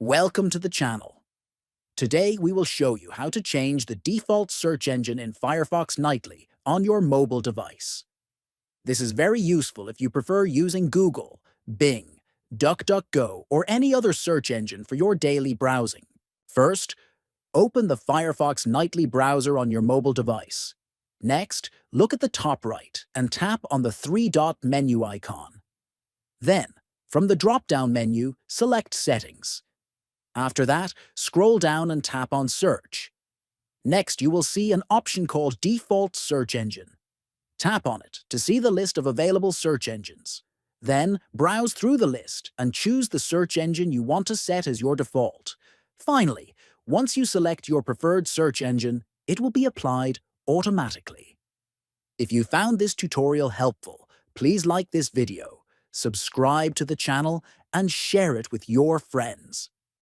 Welcome to the channel. Today we will show you how to change the default search engine in Firefox Nightly on your mobile device. This is very useful if you prefer using Google, Bing, DuckDuckGo, or any other search engine for your daily browsing. First, open the Firefox Nightly browser on your mobile device. Next, look at the top right and tap on the three-dot menu icon. Then, from the drop-down menu, select Settings. After that, scroll down and tap on Search. Next, you will see an option called Default Search Engine. Tap on it to see the list of available search engines. Then, browse through the list and choose the search engine you want to set as your default. Finally, once you select your preferred search engine, it will be applied automatically. If you found this tutorial helpful, please like this video, subscribe to the channel, and share it with your friends.